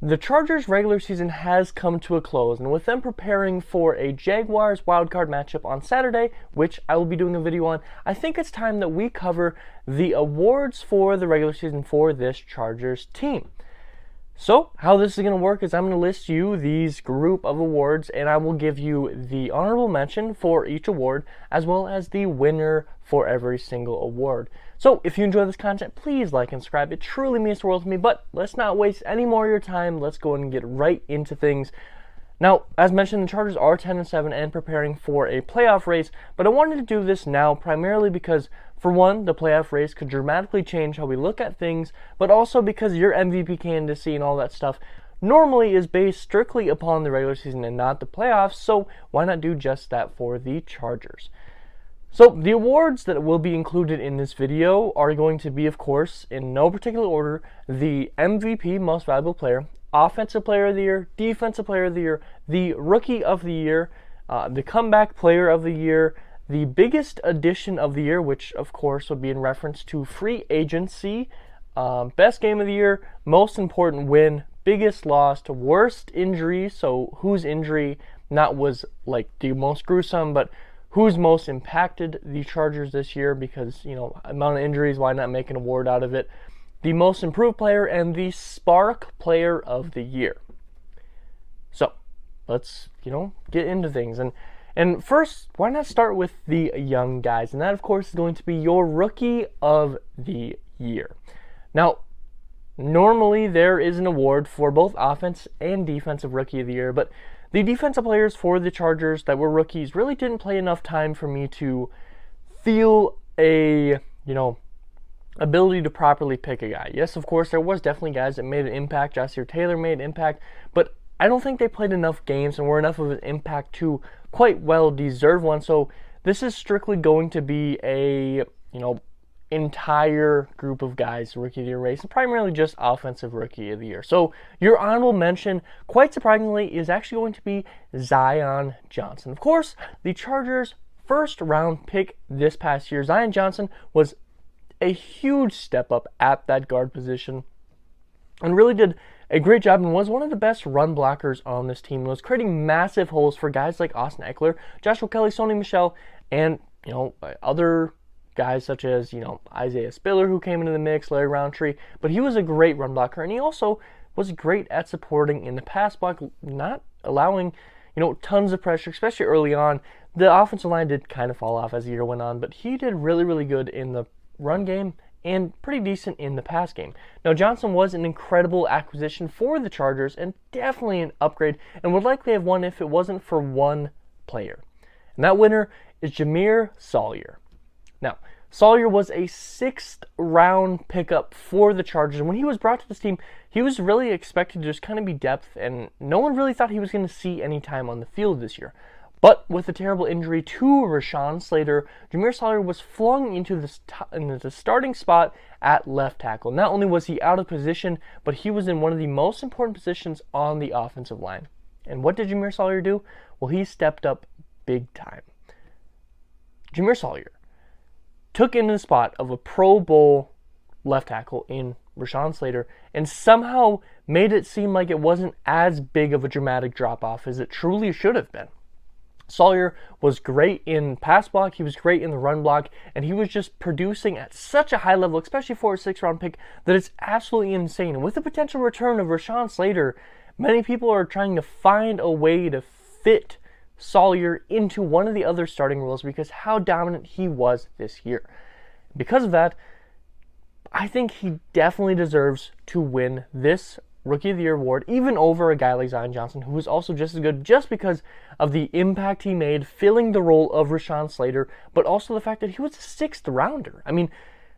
The Chargers' regular season has come to a close, and with them preparing for a Jaguars wildcard matchup on Saturday, which I will be doing a video on, I think it's time that we cover the awards for the regular season for this Chargers team. So, how this is going to work is I'm going to list you these group of awards, and I will give you the honorable mention for each award, as well as the winner for every single award. So, if you enjoy this content, please like and subscribe. It truly means the world to me, but let's not waste any more of your time. Let's go ahead and get right into things. Now, as mentioned, the Chargers are 10-7 and preparing for a playoff race, but I wanted to do this now primarily because, for one, the playoff race could dramatically change how we look at things, but also because your MVP candidacy and all that stuff normally is based strictly upon the regular season and not the playoffs, so why not do just that for the Chargers? So, the awards that will be included in this video are going to be, of course, in no particular order, the MVP, Most Valuable Player, Offensive Player of the Year, Defensive Player of the Year, the Rookie of the Year, the Comeback Player of the Year, the Biggest Addition of the Year, which of course would be in reference to free agency, Best Game of the Year, Most Important Win, Biggest Loss, Worst Injury, so whose injury not was like the most gruesome, but who's most impacted the Chargers this year because, you know, amount of injuries, why not make an award out of it? The Most Improved Player, and the Spark Player of the Year. So, let's, get into things. And first, why not start with the young guys? And that, of course, is going to be your Rookie of the Year. Now, normally there is an award for both offense and defensive Rookie of the Year, but the defensive players for the Chargers that were rookies really didn't play enough time for me to feel a, ability to properly pick a guy. Yes, of course, there was definitely guys that made an impact. Ja'Sir Taylor made an impact, but I don't think they played enough games and were enough of an impact to quite well deserve one. So this is strictly going to be a, entire group of guys, Rookie of the Year race, and primarily just Offensive Rookie of the Year. So your honorable mention, quite surprisingly, is actually going to be Zion Johnson. Of course, the Chargers' first round pick this past year, Zion Johnson, was a huge step up at that guard position and really did a great job and was one of the best run blockers on this team. Was creating massive holes for guys like Austin Ekeler, Joshua Kelly, Sony Michel, and other guys such as Isaiah Spiller, who came into the mix, Larry Roundtree. But he was a great run blocker, and he also was great at supporting in the pass block, not allowing tons of pressure, especially early on. The offensive line did kind of fall off as the year went on, but he did really, really good in the run game and pretty decent in the pass game. Now, Johnson was an incredible acquisition for the Chargers and definitely an upgrade, and would likely have won if it wasn't for one player. And that winner is Jamaree Salyer. Now, Salyer was a 6th round pickup for the Chargers, and when he was brought to this team, he was really expected to just kind of be depth, and no one really thought he was going to see any time on the field this year. But with a terrible injury to Rashawn Slater, Jamaree Salyer was flung into the starting spot at left tackle. Not only was he out of position, but he was in one of the most important positions on the offensive line. And what did Jamaree Salyer do? Well, he stepped up big time. Jamaree Salyer took into the spot of a Pro Bowl left tackle in Rashawn Slater and somehow made it seem like it wasn't as big of a dramatic drop-off as it truly should have been. Salyer was great in pass block, he was great in the run block, and he was just producing at such a high level, especially for a 6th round pick, that it's absolutely insane. And with the potential return of Rashawn Slater, many people are trying to find a way to fit Salyer into one of the other starting roles because how dominant he was this year. Because of that, I think he definitely deserves to win this Rookie of the Year award, even over a guy like Zion Johnson, who was also just as good just because of the impact he made filling the role of Rashawn Slater, but also the fact that he was a 6th rounder. I mean,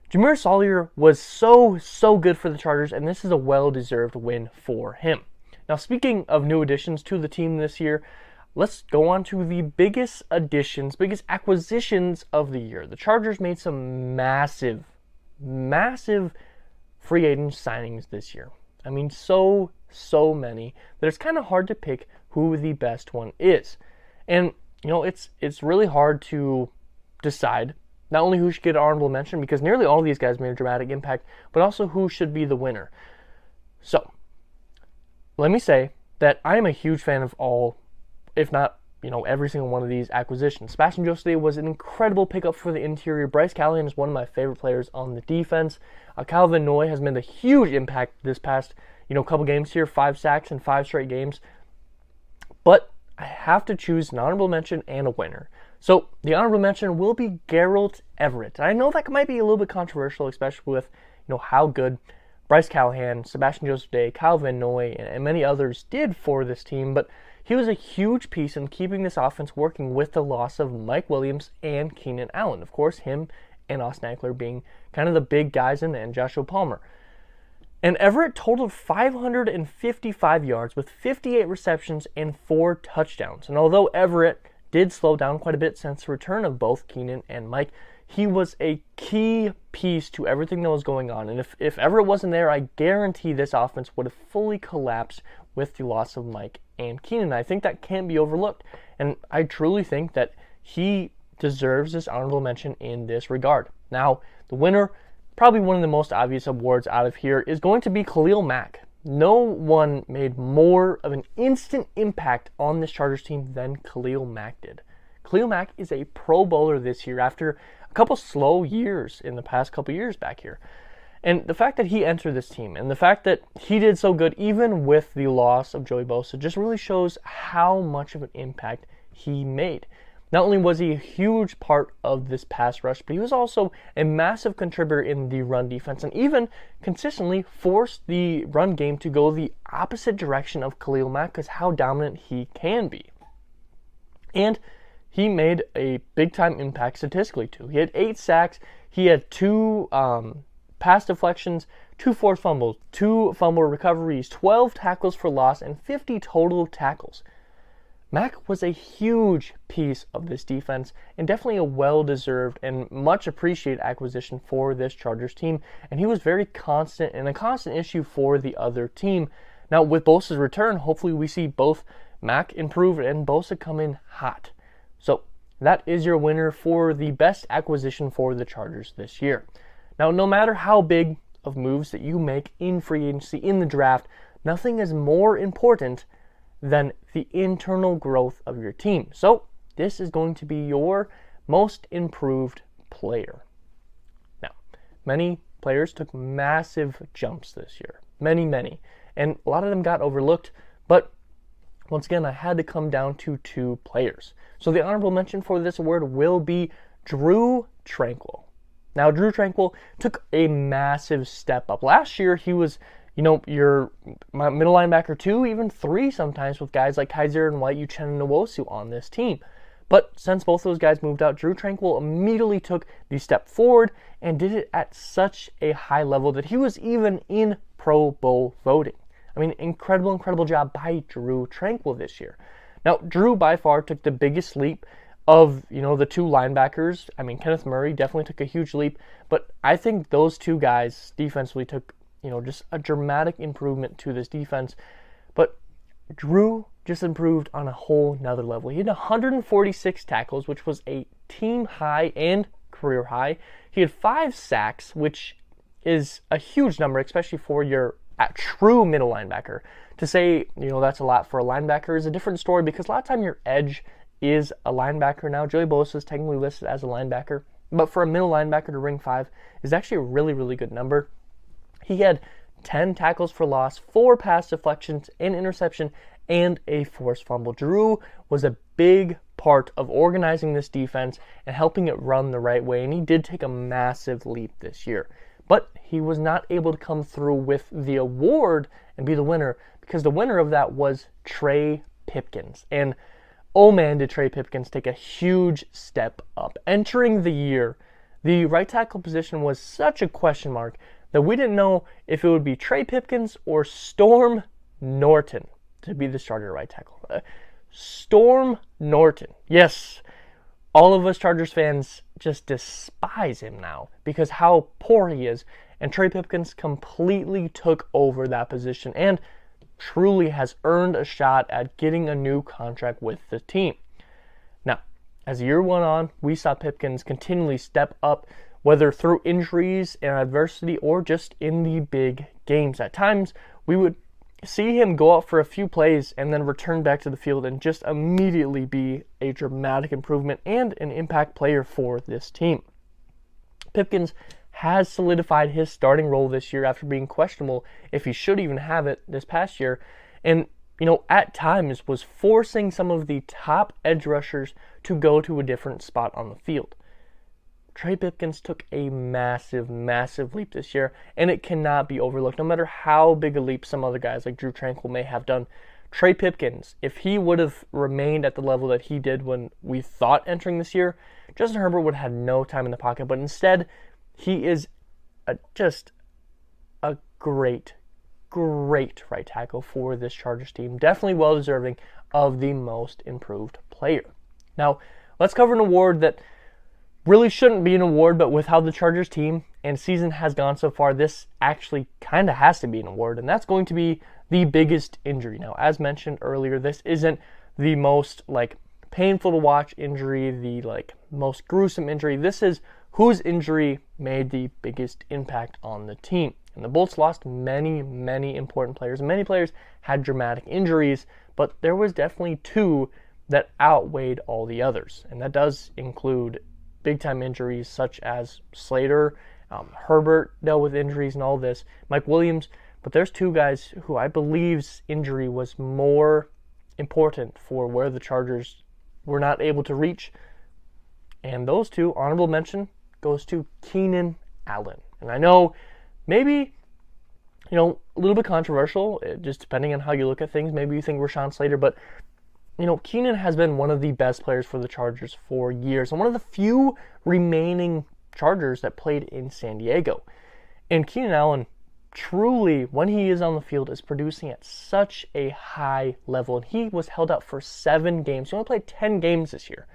Jamaree Salyer was so good for the Chargers, and this is a well-deserved win for him. Now, speaking of new additions to the team this year, let's go on to the biggest additions, biggest acquisitions of the year. The Chargers made some massive free agent signings this year. I mean, so many that it's kind of hard to pick who the best one is. And, it's really hard to decide not only who should get an honorable mention, because nearly all of these guys made a dramatic impact, but also who should be the winner. So, let me say that I am a huge fan of all, if not, every single one of these acquisitions. Sebastian Joseph was an incredible pickup for the interior. Bryce Callahan is one of my favorite players on the defense. Calvin Noy has made a huge impact this past, couple games here, 5 sacks in 5 straight games. But I have to choose an honorable mention and a winner. So the honorable mention will be Gerald Everett. I know that might be a little bit controversial, especially with how good Bryce Callahan, Sebastian Joseph Day, Calvin Noy, and many others did for this team, but he was a huge piece in keeping this offense working with the loss of Mike Williams and Keenan Allen. Of course, him and Austin Ekeler being kind of the big guys, and Joshua Palmer. And Everett totaled 555 yards with 58 receptions and 4 touchdowns. And although Everett did slow down quite a bit since the return of both Keenan and Mike, he was a key piece to everything that was going on. And if Everett wasn't there, I guarantee this offense would have fully collapsed with the loss of Mike and Keenan. I think that can't be overlooked. And I truly think that he deserves this honorable mention in this regard. Now, the winner, probably one of the most obvious awards out of here, is going to be Khalil Mack. No one made more of an instant impact on this Chargers team than Khalil Mack did. Khalil Mack is a Pro Bowler this year after a couple slow years in the past couple years back here. And the fact that he entered this team and the fact that he did so good even with the loss of Joey Bosa just really shows how much of an impact he made. Not only was he a huge part of this pass rush, but he was also a massive contributor in the run defense and even consistently forced the run game to go the opposite direction of Khalil Mack because how dominant he can be. And he made a big-time impact statistically, too. He had 8 sacks. He had 2 pass deflections, 2 forced fumbles, 2 fumble recoveries, 12 tackles for loss, and 50 total tackles. Mack was a huge piece of this defense and definitely a well-deserved and much appreciated acquisition for this Chargers team, and he was very constant and a constant issue for the other team. Now, with Bosa's return, hopefully we see both Mack improve and Bosa come in hot. So that is your winner for the best acquisition for the Chargers this year. Now, no matter how big of moves that you make in free agency, in the draft, nothing is more important than the internal growth of your team. So this is going to be your most improved player. Now, many players took massive jumps this year. Many. And a lot of them got overlooked, but once again, I had to come down to 2 players. So the honorable mention for this award will be Drue Tranquill. Now, Drue Tranquill took a massive step up. Last year, he was, your middle linebacker 2, even 3 sometimes with guys like Kaiser and White, Uchenna Nwosu on this team. But since both those guys moved out, Drue Tranquill immediately took the step forward and did it at such a high level that he was even in Pro Bowl voting. I mean, incredible job by Drue Tranquill this year. Now, Drue by far took the biggest leap of, the 2 linebackers. I mean, Kenneth Murray definitely took a huge leap, but I think those 2 guys defensively took, just a dramatic improvement to this defense. But Drue just improved on a whole nother level. He had 146 tackles, which was a team high and career high. He had 5 sacks, which is a huge number, especially for your true middle linebacker. To say, that's a lot for a linebacker is a different story because a lot of time your edge is a linebacker now. Joey Bosa is technically listed as a linebacker, but for a middle linebacker to ring 5 is actually a really good number. He had 10 tackles for loss, 4 pass deflections, an interception, and a forced fumble. Drue was a big part of organizing this defense and helping it run the right way, and he did take a massive leap this year. But he was not able to come through with the award and be the winner because the winner of that was Trey Pipkins. And oh man, did Trey Pipkins take a huge step up. Entering the year, the right tackle position was such a question mark that we didn't know if it would be Trey Pipkins or Storm Norton to be the starter right tackle. Storm Norton. Yes, all of us Chargers fans just despise him now because how poor he is. And Trey Pipkins completely took over that position and truly has earned a shot at getting a new contract with the team. Now, as the year went on, we saw Pipkins continually step up, whether through injuries and adversity or just in the big games. At times, we would see him go out for a few plays and then return back to the field and just immediately be a dramatic improvement and an impact player for this team. Pipkins has solidified his starting role this year after being questionable if he should even have it this past year, and at times was forcing some of the top edge rushers to go to a different spot on the field. Trey Pipkins took a massive, massive leap this year, and it cannot be overlooked. No matter how big a leap some other guys like Drue Tranquill may have done, Trey Pipkins, if he would have remained at the level that he did when we thought entering this year, Justin Herbert would have had no time in the pocket. But instead, he is just a great right tackle for this Chargers team. Definitely well deserving of the most improved player. Now, let's cover an award that really shouldn't be an award, but with how the Chargers team and season has gone so far, this actually kind of has to be an award, and that's going to be the biggest injury. Now, as mentioned earlier, this isn't the most painful to watch injury, the most gruesome injury. This is whose injury made the biggest impact on the team. And the Bolts lost many, many important players. Many players had dramatic injuries, but there was definitely two that outweighed all the others. And that does include big-time injuries such as Slater, Herbert dealt with injuries and all this, Mike Williams. But there's two guys who I believe's injury was more important for where the Chargers were not able to reach. And those two, honorable mention, goes to Keenan Allen. And I know maybe, a little bit controversial, just depending on how you look at things. Maybe you think Rashawn Slater, but, Keenan has been one of the best players for the Chargers for years, and one of the few remaining Chargers that played in San Diego. And Keenan Allen, truly, when he is on the field, is producing at such a high level. And he was held out for 7 games. He only played 10 games this year.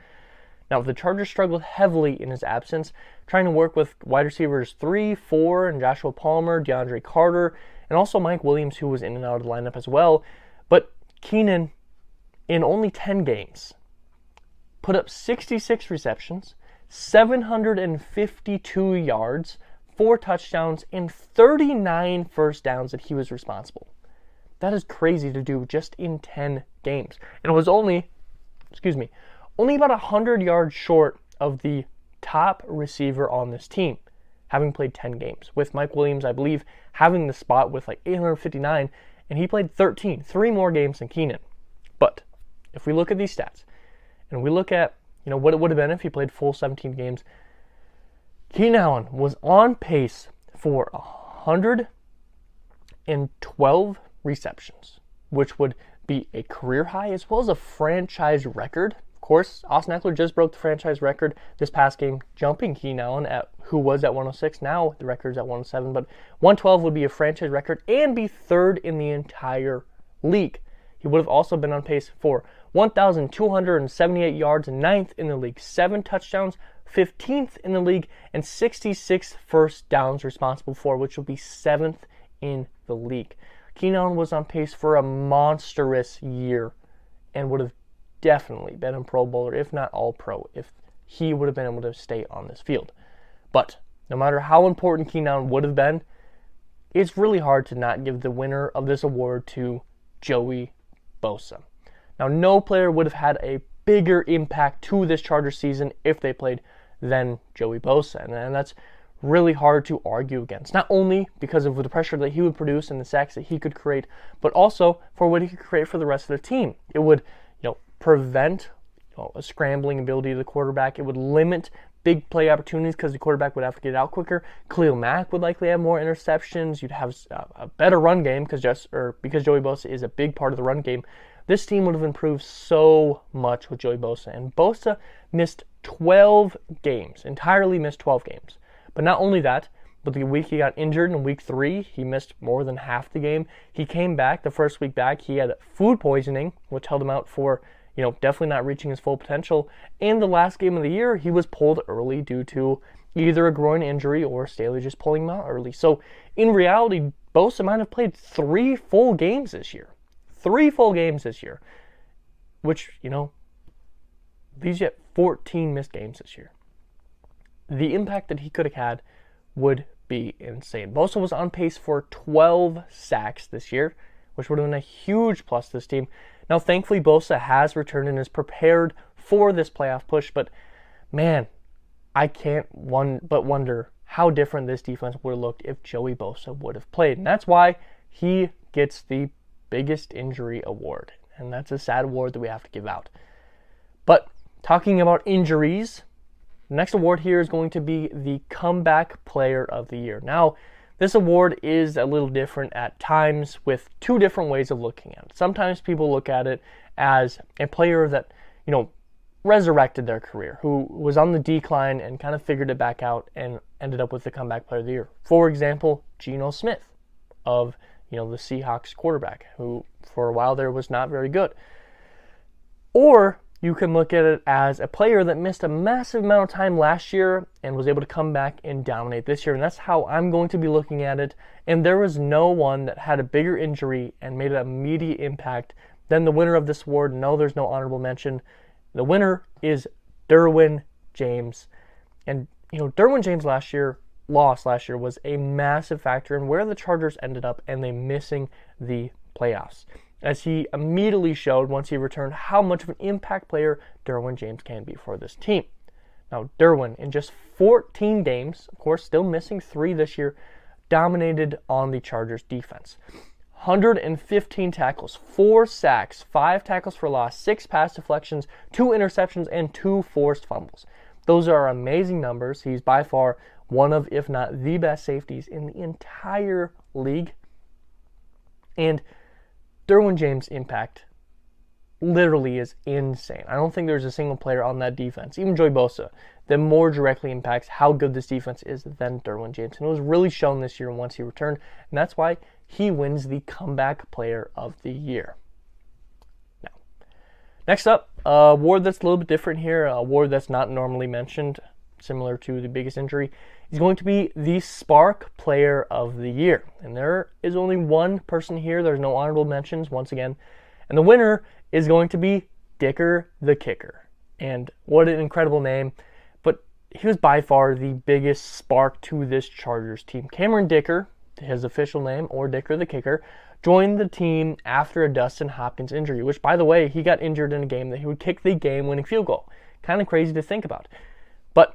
Now, the Chargers struggled heavily in his absence, trying to work with wide receivers 3, 4, and Joshua Palmer, DeAndre Carter, and also Mike Williams, who was in and out of the lineup as well. But Keenan, in only 10 games, put up 66 receptions, 752 yards, 4 touchdowns, and 39 first downs that he was responsible. That is crazy to do just in 10 games. And it was only about 100 yards short of the top receiver on this team, having played 10 games. With Mike Williams, I believe, having the spot with 859, and he played 13, 3 more games than Keenan. But if we look at these stats, and we look at what it would have been if he played full 17 games, Keenan Allen was on pace for 112 receptions, which would be a career high as well as a franchise record. Of course, Austin Ekeler just broke the franchise record this past game, jumping Keenan Allen, who was at 106. Now the record's at 107, but 112 would be a franchise record and be third in the entire league. He would have also been on pace for 1,278 yards, 9th in the league, 7 touchdowns, 15th in the league, and 66 first downs responsible for, which will be 7th in the league. Keenan Allen was on pace for a monstrous year and would have definitely been a Pro Bowler, if not All-Pro, if he would have been able to stay on this field. But no matter how important Keenan Allen would have been, it's really hard to not give the winner of this award to Joey Bosa. Now, no player would have had a bigger impact to this Chargers season if they played than Joey Bosa, and that's really hard to argue against. Not only because of the pressure that he would produce and the sacks that he could create, but also for what he could create for the rest of the team. It would, prevent a scrambling ability of the quarterback. It would limit big play opportunities because the quarterback would have to get out quicker. Khalil Mack would likely have more interceptions. You'd have a better run game because Joey Bosa is a big part of the run game. This team would have improved so much with Joey Bosa. And Bosa missed 12 games, entirely missed 12 games. But not only that, but the week he got injured in week 3, he missed more than half the game. He came back the first week back. He had food poisoning, which held him out for definitely not reaching his full potential. And the last game of the year, he was pulled early due to either a groin injury or Staley just pulling him out early. So in reality, Bosa might have played 3 full games this year. 3 full games this year, which, leaves you at 14 missed games this year. The impact that he could have had would be insane. Bosa was on pace for 12 sacks this year, which would have been a huge plus to this team. Now, thankfully, Bosa has returned and is prepared for this playoff push, but man, I can't but wonder how different this defense would have looked if Joey Bosa would have played. And that's why he gets the biggest injury award. And that's a sad award that we have to give out. But talking about injuries, the next award here is going to be the Comeback Player of the Year. Now, this award is a little different at times with two different ways of looking at it. Sometimes people look at it as a player that, resurrected their career, who was on the decline and kind of figured it back out and ended up with the Comeback Player of the Year. For example, Geno Smith of, the Seahawks quarterback, who for a while there was not very good. Or you can look at it as a player that missed a massive amount of time last year and was able to come back and dominate this year. And that's how I'm going to be looking at it. And there was no one that had a bigger injury and made an immediate impact than the winner of this award. No, there's no honorable mention. The winner is Derwin James. And, Derwin James loss last year was a massive factor in where the Chargers ended up and they missing the playoffs, as he immediately showed once he returned how much of an impact player Derwin James can be for this team. Now, Derwin, in just 14 games, of course, still missing 3 this year, dominated on the Chargers defense. 115 tackles, 4 sacks, 5 tackles for loss, 6 pass deflections, 2 interceptions, and 2 forced fumbles. Those are amazing numbers. He's by far one of, if not the best safeties in the entire league. And Derwin James' impact literally is insane. I don't think there's a single player on that defense, even Joey Bosa, that more directly impacts how good this defense is than Derwin James. And it was really shown this year once he returned, and that's why he wins the Comeback Player of the Year. Now, next up, a award that's a little bit different here, a award that's not normally mentioned, similar to the biggest injury, is going to be the Spark Player of the Year. And there is only one person here. There's no honorable mentions, once again. And the winner is going to be Dicker the Kicker. And what an incredible name. But he was by far the biggest spark to this Chargers team. Cameron Dicker, his official name, or Dicker the Kicker, joined the team after a Dustin Hopkins injury, which, by the way, he got injured in a game that he would kick the game-winning field goal. Kind of crazy to think about. But,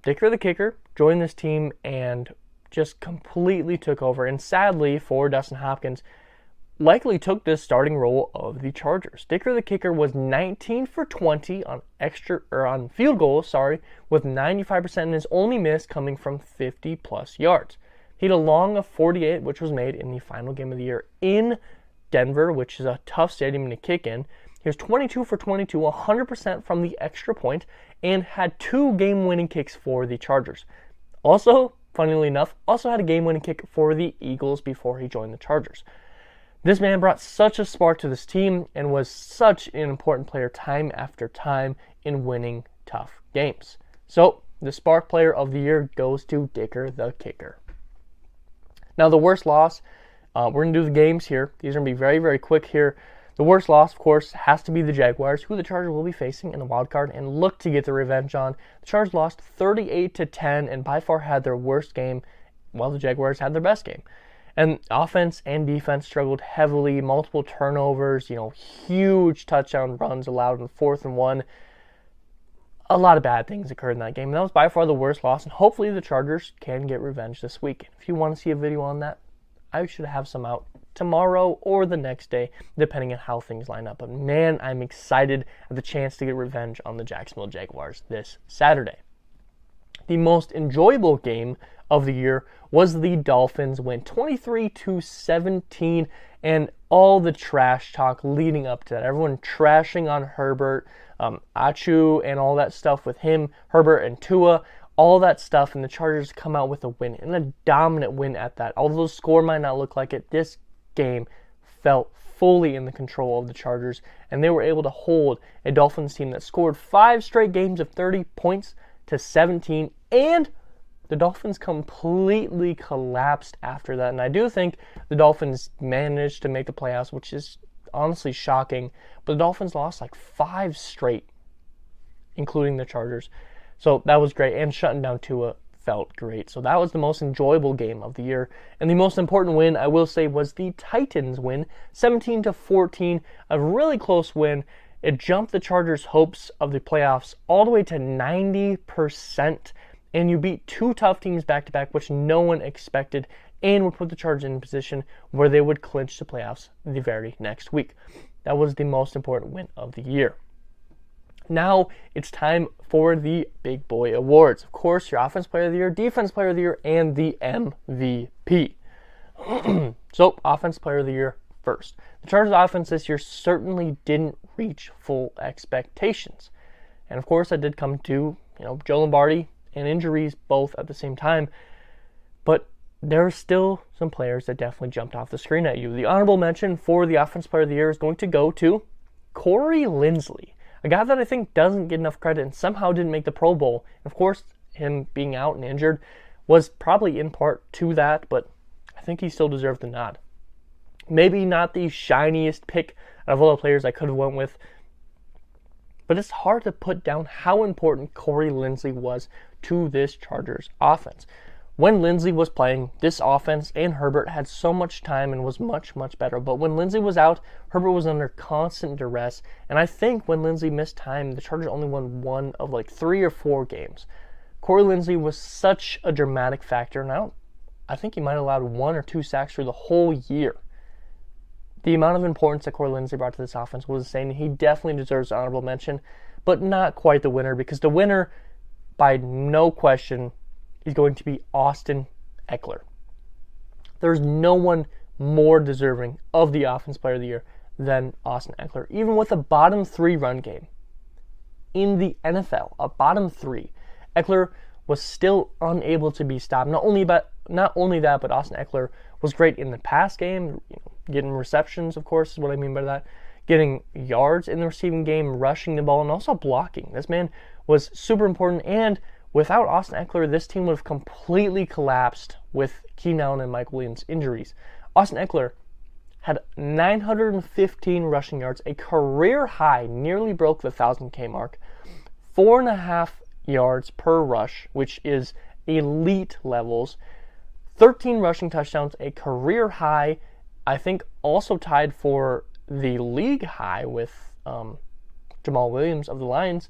Dicker the Kicker joined this team and just completely took over. And sadly for Dustin Hopkins, likely took this starting role of the Chargers. Dicker the Kicker was 19 for 20 on field goals, with 95% and his only miss coming from 50-plus yards. He had a long of 48, which was made in the final game of the year in Denver, which is a tough stadium to kick in. He was 22 for 22, 100% from the extra point, and had 2 game-winning kicks for the Chargers. Also, funnily enough, had a game-winning kick for the Eagles before he joined the Chargers. This man brought such a spark to this team and was such an important player time after time in winning tough games. So, the Spark Player of the Year goes to Dicker the Kicker. Now, the worst loss, we're going to do the games here. These are going to be very, very quick here. The worst loss, of course, has to be the Jaguars, who the Chargers will be facing in the wild card and look to get the revenge on. The Chargers lost 38-10 and by far had their worst game, while the Jaguars had their best game. And offense and defense struggled heavily, multiple turnovers, huge touchdown runs allowed in 4th and 1. A lot of bad things occurred in that game. And that was by far the worst loss, and hopefully the Chargers can get revenge this week. If you want to see a video on that, I should have some out tomorrow or the next day, depending on how things line up. But man, I'm excited at the chance to get revenge on the Jacksonville Jaguars this Saturday. The most enjoyable game of the year was the Dolphins win 23-17, and all the trash talk leading up to that. Everyone trashing on Herbert, Achu, and all that stuff with him, Herbert and Tua, all that stuff, and the Chargers come out with a win, and a dominant win at that. Although the score might not look like it, this game felt fully in the control of the Chargers, and they were able to hold a Dolphins team that scored 5 straight games of 30 points to 17, and the Dolphins completely collapsed after that. And I do think the Dolphins managed to make the playoffs, which is honestly shocking, but the Dolphins lost like 5 straight, including the Chargers. So that was great, and shutting down Tua felt great. So that was the most enjoyable game of the year. And the most important win, I will say, was the Titans win, 17-14, a really close win. It jumped the Chargers' hopes of the playoffs all the way to 90%. And you beat two tough teams back-to-back, which no one expected, and would put the Chargers in a position where they would clinch the playoffs the very next week. That was the most important win of the year. Now it's time for the Big Boy Awards. Of course, your Offense Player of the Year, Defense Player of the Year, and the MVP. So, Offense Player of the Year first. The Chargers offense this year certainly didn't reach full expectations. And of course, that did come to, Joe Lombardi and injuries both at the same time. But there are still some players that definitely jumped off the screen at you. The honorable mention for the Offense Player of the Year is going to go to Corey Linsley, a guy that I think doesn't get enough credit and somehow didn't make the Pro Bowl. And of course, him being out and injured was probably in part to that, but I think he still deserved the nod. Maybe not the shiniest pick out of all the players I could have went with, but it's hard to put down how important Corey Linsley was to this Chargers offense. When Linsley was playing, this offense and Herbert had so much time and was much, much better. But when Linsley was out, Herbert was under constant duress. And I think when Linsley missed time, the Chargers only won one of 3 or 4 games. Corey Linsley was such a dramatic factor. Now, I think he might have allowed 1 or 2 sacks for the whole year. The amount of importance that Corey Linsley brought to this offense was insane. He definitely deserves an honorable mention, but not quite the winner, because the winner, by no question, is going to be Austin Ekeler. There's no one more deserving of the Offense Player of the Year than Austin Ekeler. Even with a bottom 3 run game in the NFL, a bottom 3, Ekeler was still unable to be stopped. Not only that, but Austin Ekeler was great in the pass game, getting receptions, of course, is what I mean by that, getting yards in the receiving game, rushing the ball, and also blocking. This man was super important, and without Austin Ekeler, this team would have completely collapsed with Keenan Allen and Mike Williams' injuries. Austin Ekeler had 915 rushing yards, a career high, nearly broke the 1,000K mark, 4.5 yards per rush, which is elite levels, 13 rushing touchdowns, a career high, I think also tied for the league high with Jamal Williams of the Lions.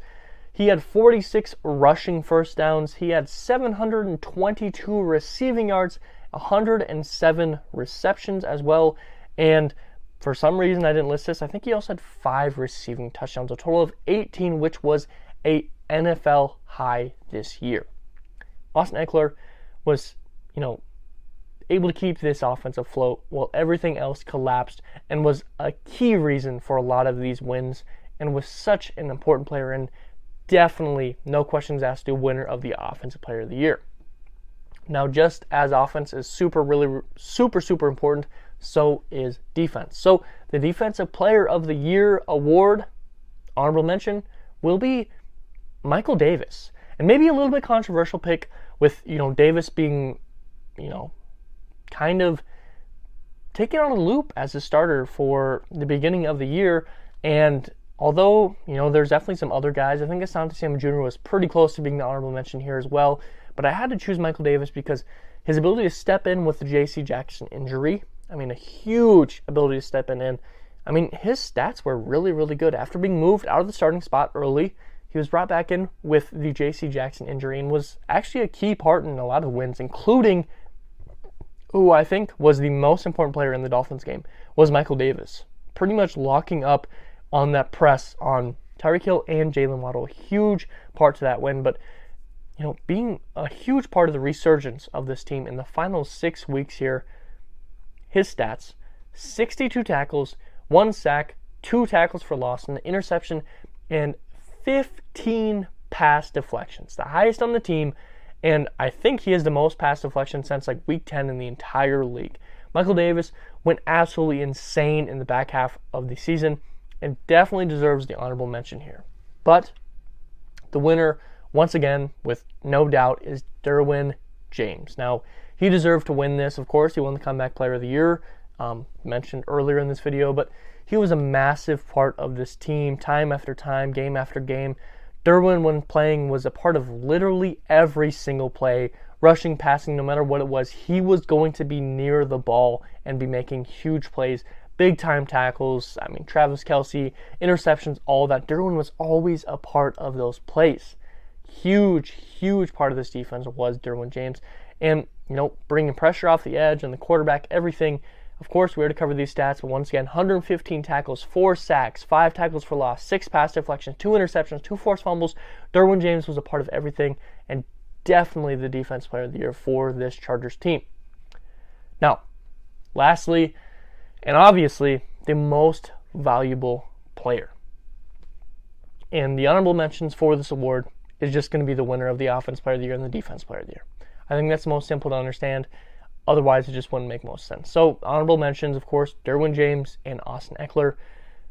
He had 46 rushing first downs. He had 722 receiving yards, 107 receptions as well. And for some reason, I didn't list this, I think he also had 5 receiving touchdowns, a total of 18, which was a NFL high this year. Austin Ekeler was, able to keep this offense afloat while everything else collapsed, and was a key reason for a lot of these wins, and was such an important player, and definitely, no questions asked, the winner of the Offensive Player of the Year. Now, just as offense is super important, so is defense. So the Defensive Player of the Year award, honorable mention, will be Michael Davis. And maybe a little bit controversial pick with, Davis being, kind of taken on a loop as a starter for the beginning of the year. And although, there's definitely some other guys, I think Asante Samuel Jr. was pretty close to being the honorable mention here as well. But I had to choose Michael Davis because his ability to step in with the J.C. Jackson injury, a huge ability to step in. And, his stats were really, really good. After being moved out of the starting spot early, he was brought back in with the J.C. Jackson injury and was actually a key part in a lot of wins, including who I think was the most important player in the Dolphins game, was Michael Davis. Pretty much locking up on that press on Tyreek Hill and Jalen Waddle. A huge part to that win, but being a huge part of the resurgence of this team in the final 6 weeks here. His stats: 62 tackles, 1 sack, 2 tackles for loss, an interception, and 15 pass deflections. The highest on the team, and I think he has the most pass deflections since week 10 in the entire league. Michael Davis went absolutely insane in the back half of the season, and definitely deserves the honorable mention here. But the winner, once again, with no doubt, is Derwin James. Now, he deserved to win this, of course. He won the Comeback Player of the Year, mentioned earlier in this video, but he was a massive part of this team, time after time, game after game. Derwin, when playing, was a part of literally every single play, rushing, passing, no matter what it was, he was going to be near the ball and be making huge plays, big time tackles. I mean, Travis Kelce, interceptions, all that. Derwin was always a part of those plays. Huge part of this defense was Derwin James. And, bringing pressure off the edge and the quarterback, everything. Of course, we already covered these stats, but once again, 115 tackles, 4 sacks, 5 tackles for loss, 6 pass deflections, 2 interceptions, 2 forced fumbles. Derwin James was a part of everything, and definitely the defense player of the year for this Chargers team. Now, lastly, and obviously, the most valuable player. And the honorable mentions for this award is just going to be the winner of the Offense Player of the Year and the Defense Player of the Year. I think that's the most simple to understand. Otherwise, it just wouldn't make most sense. So, honorable mentions, of course, Derwin James and Austin Ekeler.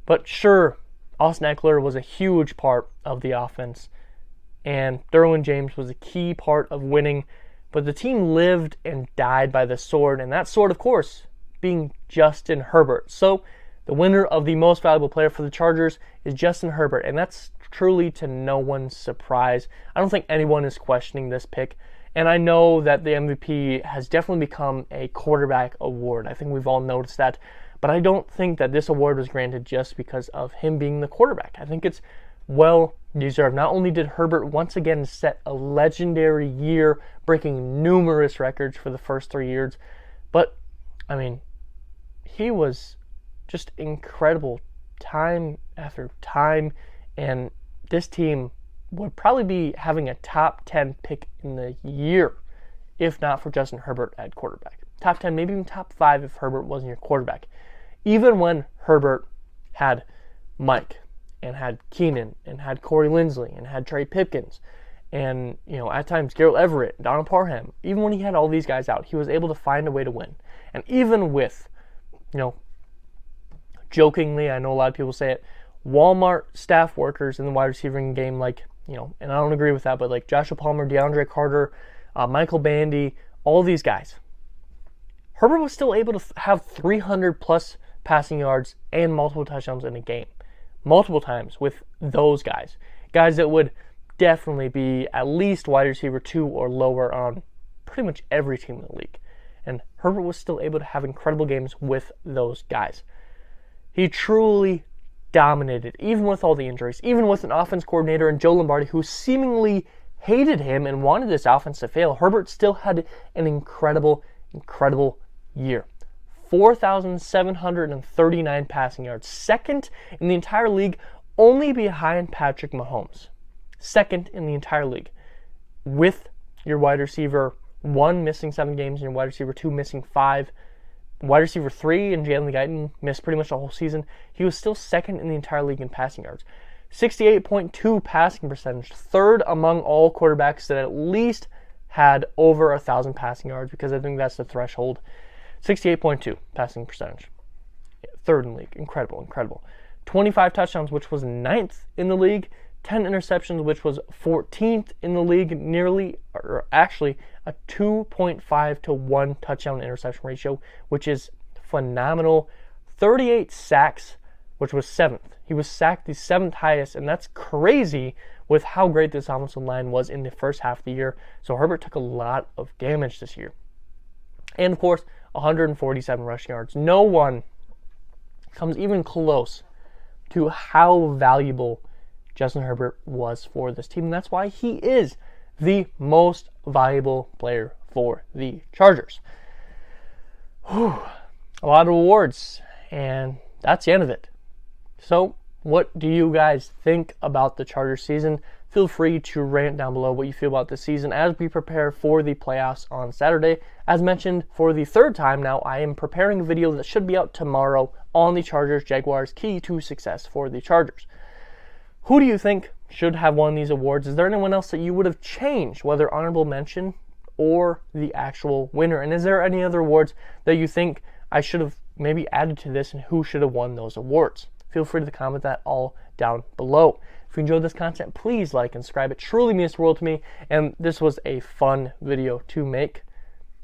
But sure, Austin Ekeler was a huge part of the offense, and Derwin James was a key part of winning. But the team lived and died by the sword, and that sword, of course, being Justin Herbert. So, the winner of the most valuable player for the Chargers is Justin Herbert, and that's truly to no one's surprise. I don't think anyone is questioning this pick. And I know that the MVP has definitely become a quarterback award. I think we've all noticed that. But I don't think that this award was granted just because of him being the quarterback. I think it's well deserved. Not only did Herbert once again set a legendary year, breaking numerous records for the first 3 years, but, I mean, he was just incredible time after time. And this team would probably be having a top 10 pick in the year if not for Justin Herbert at quarterback. Top 10, maybe even top 5 if Herbert wasn't your quarterback. Even when Herbert had Mike and had Keenan and had Corey Linsley and had Trey Pipkins and, at times Gerald Everett, Donald Parham, even when he had all these guys out, he was able to find a way to win. And even with, jokingly, I know a lot of people say it, Walmart staff workers in the wide receiving game, like, and I don't agree with that, but like Joshua Palmer, DeAndre Carter, Michael Bandy, all these guys, Herbert was still able to have 300 plus passing yards and multiple touchdowns in a game. Multiple times with those guys. Guys that would definitely be at least wide receiver 2 or lower on pretty much every team in the league. And Herbert was still able to have incredible games with those guys. He truly dominated, even with all the injuries, even with an offense coordinator in Joe Lombardi who seemingly hated him and wanted this offense to fail. Herbert still had an incredible year. 4,739 passing yards. Second in the entire league, only behind Patrick Mahomes. Second in the entire league. With your wide receiver 1 missing 7 games and your wide receiver 2 missing 5. Wide receiver 3 and Jalen Guyton missed pretty much the whole season. He was still second in the entire league in passing yards. 68.2 passing percentage. Third among all quarterbacks that at least had over 1,000 passing yards, because I think that's the threshold. 68.2 passing percentage. Third in the league. Incredible. 25 touchdowns, which was 9th in the league. 10 interceptions, which was 14th in the league, actually a 2.5 to 1 touchdown interception ratio, which is phenomenal. 38 sacks, which was 7th. He was sacked the 7th highest, and that's crazy with how great this offensive line was in the first half of the year. So Herbert took a lot of damage this year. And of course, 147 rushing yards. No one comes even close to how valuable Justin Herbert was for this team, and that's why he is the most valuable player for the Chargers. A lot of awards, and that's the end of it. So, what do you guys think about the Chargers season? Feel free to rant down below what you feel about this season as we prepare for the playoffs on Saturday. As mentioned, for the 3rd time now, I am preparing a video that should be out tomorrow on the Chargers-Jaguars key to success for the Chargers. Who do you think should have won these awards? Is there anyone else that you would have changed, whether honorable mention or the actual winner? And is there any other awards that you think I should have maybe added to this, and who should have won those awards? Feel free to comment that all down below. If you enjoyed this content, please like and subscribe. It truly means the world to me, and this was a fun video to make.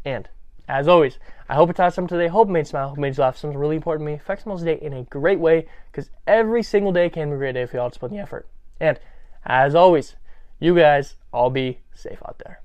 And as always, I hope it taught something today. Hope it made you smile. Hope it made you laugh. Something really important to me. Affects someone's day in a great way, because every single day can be a great day if you all just put in the effort. And as always, you guys all be safe out there.